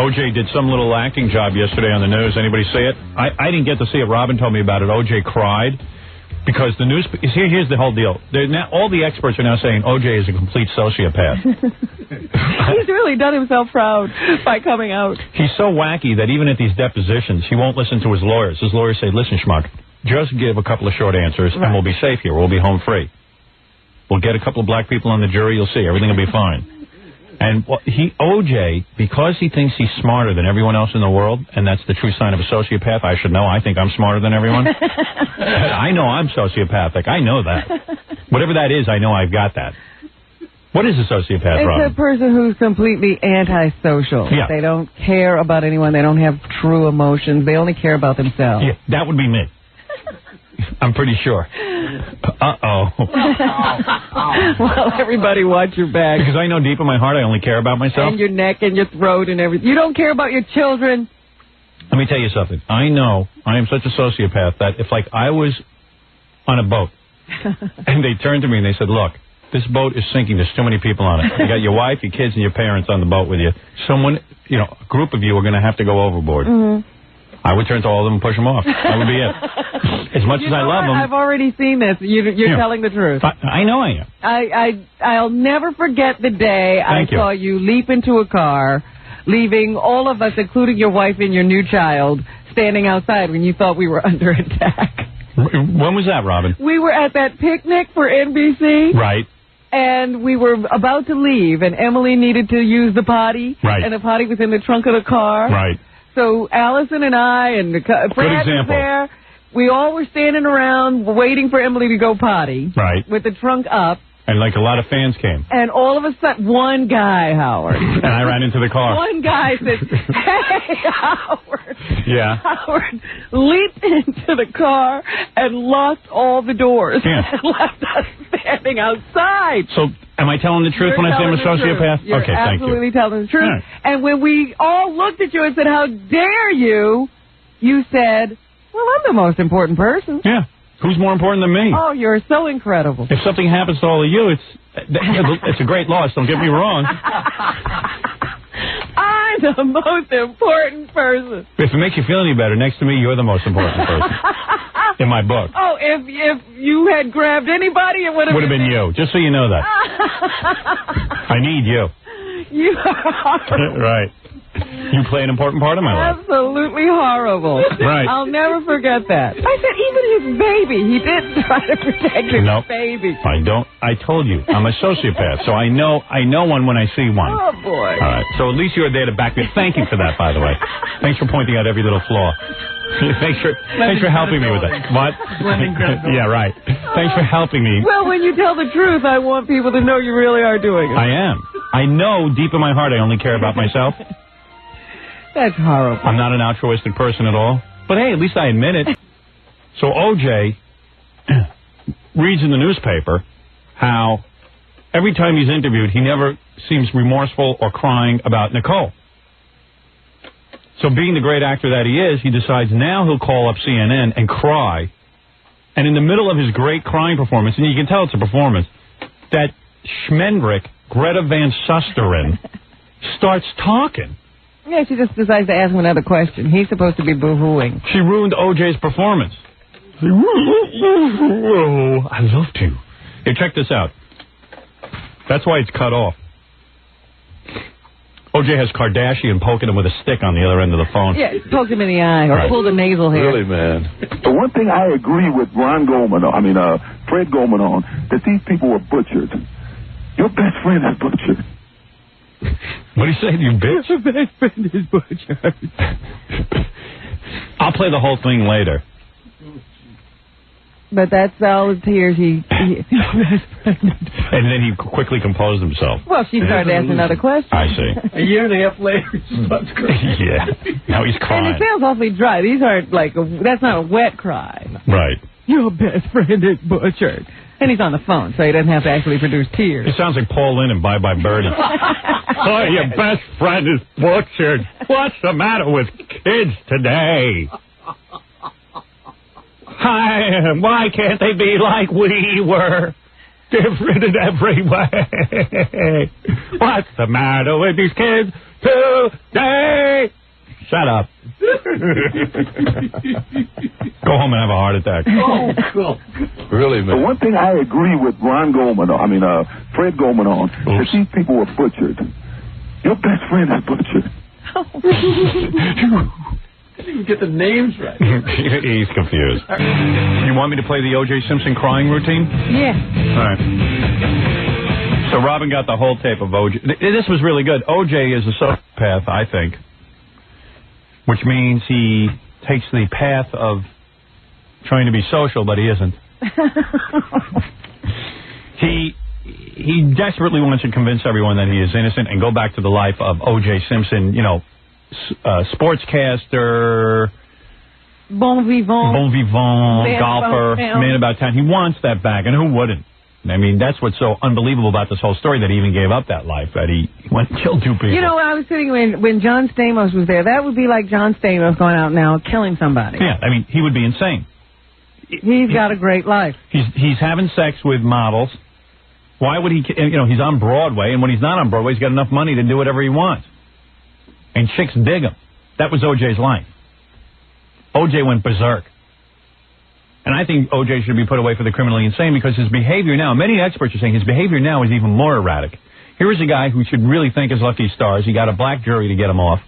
OJ did some little acting job yesterday on the news. Anybody see it? I didn't get to see it. Robin told me about it. OJ cried because the news... Here's the whole deal. All the experts are now saying OJ is a complete sociopath. He's really done himself proud by coming out. He's so wacky that even at these depositions, he won't listen to his lawyers. His lawyers say, listen, schmuck, just give a couple of short answers and we'll be safe here. We'll be home free. We'll get a couple of black people on the jury. You'll see. Everything will be fine. And OJ, because he thinks he's smarter than everyone else in the world, and that's the true sign of a sociopath, I should know. I think I'm smarter than everyone. I know I'm sociopathic. I know that. Whatever that is, I know I've got that. What is a sociopath, Robin? It's a person who's completely antisocial. Yeah. They don't care about anyone. They don't have true emotions. They only care about themselves. Yeah, that would be me. I'm pretty sure. Uh-oh. Well, everybody watch your back. Because I know deep in my heart I only care about myself. And your neck and your throat and everything. You don't care about your children. Let me tell you something. I know I am such a sociopath that if, like, I was on a boat and they turned to me and they said, look, this boat is sinking. There's too many people on it. You got your wife, your kids, and your parents on the boat with you. Someone, a group of you are going to have to go overboard. Mm-hmm. I would turn to all of them and push them off. That would be it. As much as I love them. I've already seen this. You're telling the truth. I know I am. I'll never forget the day I saw you leap into a car, leaving all of us, including your wife and your new child, standing outside when you thought we were under attack. When was that, Robin? We were at that picnic for NBC. Right. And we were about to leave, and Emily needed to use the potty. Right. And the potty was in the trunk of the car. Right. So Allison and I and Brad was there. We all were standing around waiting for Emily to go potty. Right. With the trunk up. And like a lot of fans came. And all of a sudden, one guy, Howard. And I ran into the car. One guy said, hey, Howard. Yeah. Howard leaped into the car and locked all the doors. Yeah. And left us standing outside. So, am I telling the truth when I say I'm a sociopath? You're okay, thank you. absolutely telling the truth. Right. And when we all looked at you and said, how dare you, you said, well, I'm the most important person. Yeah. Who's more important than me? Oh, you're so incredible. If something happens to all of you, it's a great loss. Don't get me wrong. I'm the most important person. If it makes you feel any better, next to me, you're the most important person in my book. Oh, if you had grabbed anybody, it would have been you. Just so you know that. I need you. You are right. You play an important part in my life. Absolutely horrible. Right. I'll never forget that. I said, even his baby, he did try to protect his baby. I told you, I'm a sociopath, so I know one when I see one. Oh, boy. All right, so at least you were there to back me. Thank you for that, by the way. Thanks for pointing out every little flaw. Thanks for helping me with that. What? Yeah, right. Thanks for helping me. Well, when you tell the truth, I want people to know you really are doing it. I am. I know deep in my heart I only care about myself. That's horrible. I'm not an altruistic person at all. But hey, at least I admit it. So OJ reads in the newspaper how every time he's interviewed, he never seems remorseful or crying about Nicole. So being the great actor that he is, he decides now he'll call up CNN and cry. And in the middle of his great crying performance, and you can tell it's a performance, that Schmendrick, Greta Van Susteren, starts talking. Yeah, she just decides to ask him another question. He's supposed to be boo-hooing. She ruined OJ's performance. I loved you. Hey, check this out. That's why it's cut off. OJ has Kardashian poking him with a stick on the other end of the phone. Yeah, poke him in the eye or pull the nasal hair. Really, man. The one thing I agree with Fred Goldman on, that these people were butchered. Your best friend is butchered. What do you say, you bitch? Your best friend is butchered. I'll play the whole thing later. But that's all the tears he And then he quickly composed himself. Well, she started asking another question. I see. A year and a half later, he starts crying. Yeah. Now he's crying. And it sounds awfully dry. These aren't that's not a wet cry. Right. Your best friend is butchered. And he's on the phone, so he doesn't have to actually produce tears. It sounds like Paul Lynn and Bye Bye Birdie. Oh, your best friend is butchered. What's the matter with kids today? Why can't they be like we were? Different in every way. What's the matter with these kids today? Shut up. Go home and have a heart attack. Oh, cool. Really, man. The one thing I agree with Fred Goldman on, that these people were butchered. Your best friend is butchered. Didn't even get the names right. He's confused. You want me to play the OJ Simpson crying routine? Yeah. All right. So Robin got the whole tape of OJ. This was really good. OJ is a sociopath, I think, which means he takes the path of trying to be social, but he isn't. He desperately wants to convince everyone that he is innocent and go back to the life of OJ Simpson, you know, sportscaster, bon vivant, golfer, man about town. He wants that back, and who wouldn't? I mean, that's what's so unbelievable about this whole story, that he even gave up that life, that he went and killed 2 people. You know, I was thinking when John Stamos was there, that would be like John Stamos going out now killing somebody. Yeah, I mean, he would be insane. He's got a great life. He's having sex with models. Why would he, you know, he's on Broadway, and when he's not on Broadway, he's got enough money to do whatever he wants. And chicks dig him. That was OJ's life. OJ went berserk. And I think OJ should be put away for the criminally insane, because his behavior now, many experts are saying his behavior now is even more erratic. Here is a guy who should really thank his lucky stars. He got a black jury to get him off.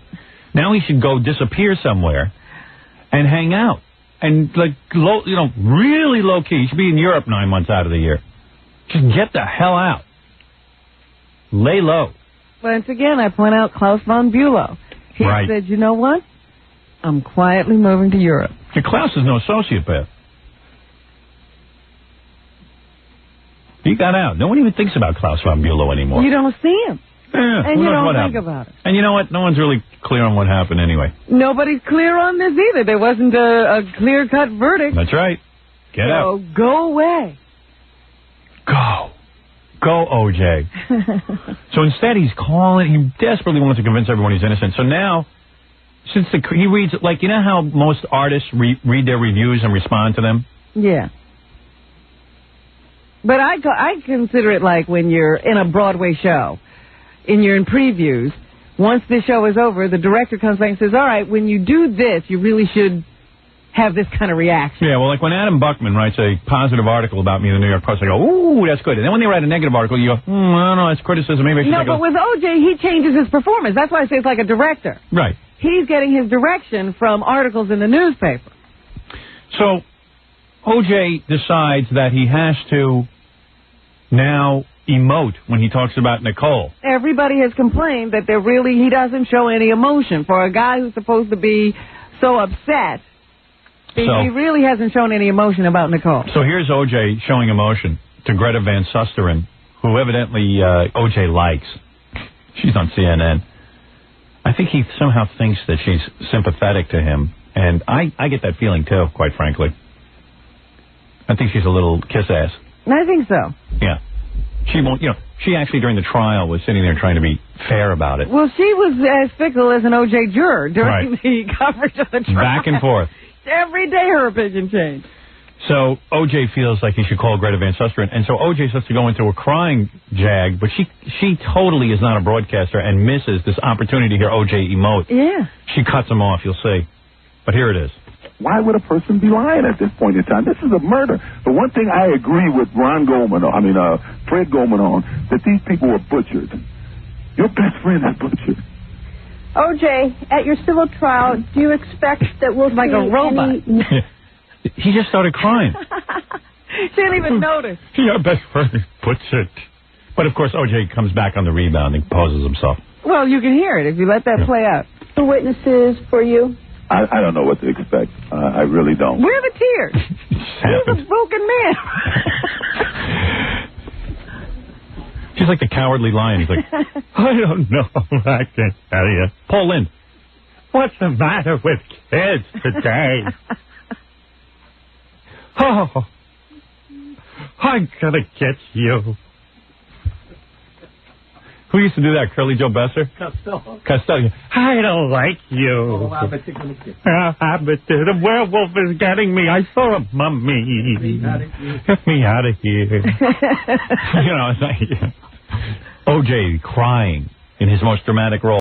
Now he should go disappear somewhere and hang out. And, like, really low key. He should be in Europe 9 months out of the year. Just get the hell out. Lay low. Once again, I point out Klaus von Bülow. He said, you know what? I'm quietly moving to Europe. Klaus is no sociopath. He got out. No one even thinks about Klaus von Bülow anymore. You don't see him. Yeah, and you don't think about it. And you know what? No one's really clear on what happened anyway. Nobody's clear on this either. There wasn't a clear-cut verdict. That's right. Get out. So go away. Go, OJ. So instead, he's calling. He desperately wants to convince everyone he's innocent. So now, since he reads, like, you know how most artists read their reviews and respond to them? Yeah. But I consider it like when you're in a Broadway show and you're in previews. Once the show is over, the director comes back and says, all right, when you do this, you really should have this kind of reaction. Yeah, well, like when Adam Buckman writes a positive article about me in the New York Post, I go, ooh, that's good. And then when they write a negative article, you go, I don't know, that's criticism. Maybe I should but with OJ, he changes his performance. That's why I say it's like a director. Right. He's getting his direction from articles in the newspaper. So OJ decides that he has to now emote when he talks about Nicole. Everybody has complained that he doesn't show any emotion. For a guy who's supposed to be so upset, he really hasn't shown any emotion about Nicole. So here's OJ showing emotion to Greta Van Susteren, who evidently OJ likes. She's on CNN. I think he somehow thinks that she's sympathetic to him, and I get that feeling too, quite frankly. I think she's a little kiss-ass. I think so. Yeah. She won't, she actually during the trial was sitting there trying to be fair about it. Well, she was as fickle as an OJ juror during the coverage of the trial. Back and forth. Every day her opinion changed. So OJ feels like he should call Greta Van Susteren, and so OJ has to go into a crying jag, but she totally is not a broadcaster and misses this opportunity to hear OJ emote. Yeah. She cuts him off, you'll see. But here it is. Why would a person be lying at this point in time? This is a murder. The one thing I agree with Fred Goldman on, that these people were butchered. Your best friend is butchered. OJ, at your civil trial, do you expect that we'll like see a robot? He just started crying. She didn't even notice. Your best friend is butchered. But of course, OJ comes back on the rebound and poses himself. Well, you can hear it if you let that play out. The witnesses for you? I don't know what to expect. I really don't. Where are the tears? He's a broken man. She's like the cowardly lion. He's like, I don't know. I can't tell you. Paul Lynde, what's the matter with kids today? Oh, I'm gonna get you. Who used to do that? Curly Joe Besser? Costello. I don't like you. The werewolf is getting me. I saw a mummy. Get me out of here. It's like OJ crying in his most dramatic role.